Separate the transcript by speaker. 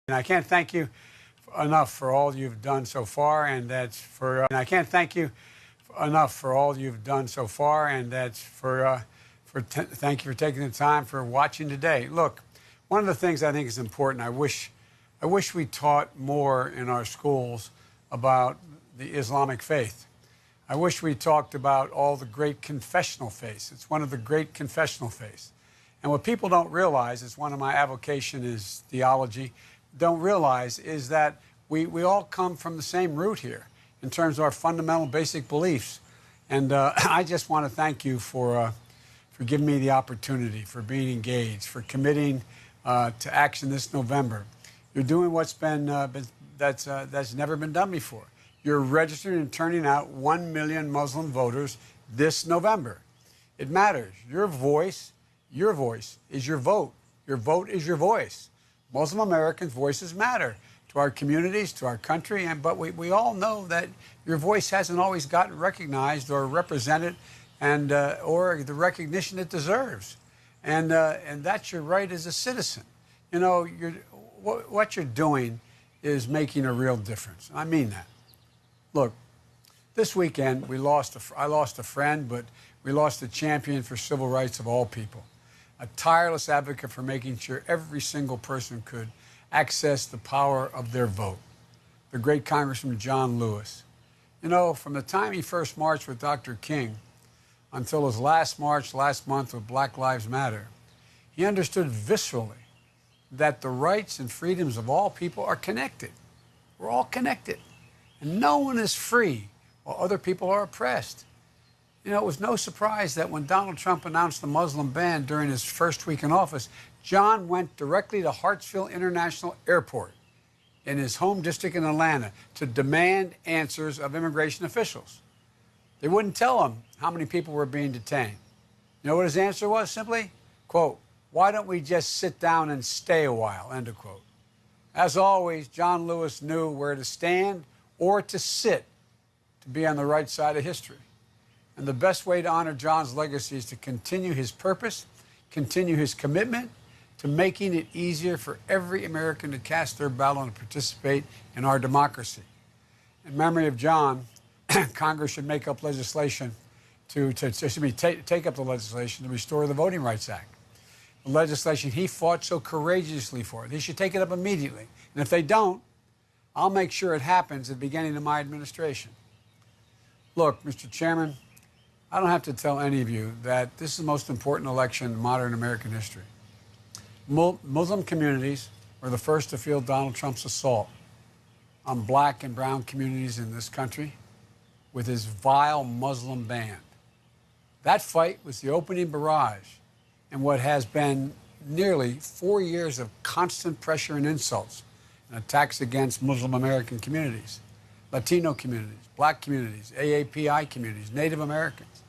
Speaker 1: And I can't thank you enough for all you've done so far, and that's for. And I can't thank you enough for all you've done so far, and that's for. Thank you for taking the time for watching today. Look, one of the things I think is important. I wish we taught more in our schools about the Islamic faith. I wish we talked about all the great confessional faiths. It's one of the great confessional faiths. And what people don't realize, is one of my avocation is theology, don't realize is that we all come from the same root here in terms of our fundamental basic beliefs. And I just want to thank you for giving me the opportunity, for being engaged, for committing to action this November. You're doing what's that's never been done before. You're registering and turning out 1 million Muslim voters this November. It matters. Your voice is your vote. Your vote is your voice. Muslim Americans' voices matter to our communities, to our country, but we all know that your voice hasn't always gotten recognized or represented and or the recognition it deserves. And that's your right as a citizen. You know, what you're doing is making a real difference. I mean that. Look, this weekend I lost a friend, but we lost a champion for civil rights of all people. A tireless advocate for making sure every single person could access the power of their vote. The great Congressman John Lewis. You know, from the time he first marched with Dr. King until his last march last month with Black Lives Matter, he understood viscerally that the rights and freedoms of all people are connected. We're all connected. And no one is free while other people are oppressed. You know, it was no surprise that when Donald Trump announced the Muslim ban during his first week in office, John went directly to Hartsfield International Airport in his home district in Atlanta to demand answers of immigration officials. They wouldn't tell him how many people were being detained. You know what his answer was? Simply, quote, "Why don't we just sit down and stay a while," end of quote. As always, John Lewis knew where to stand or to sit to be on the right side of history. And the best way to honor John's legacy is to continue his purpose, continue his commitment to making it easier for every American to cast their ballot and participate in our democracy. In memory of John, Congress should make up legislation take up the legislation to restore the Voting Rights Act. The legislation he fought so courageously for. They should take it up immediately. And if they don't, I'll make sure it happens at the beginning of my administration. Look, Mr. Chairman, I don't have to tell any of you that this is the most important election in modern American history. Muslim communities were the first to feel Donald Trump's assault on black and brown communities in this country with his vile Muslim ban. That fight was the opening barrage in what has been nearly 4 years of constant pressure and insults and attacks against Muslim American communities, Latino communities, black communities, AAPI communities, Native Americans.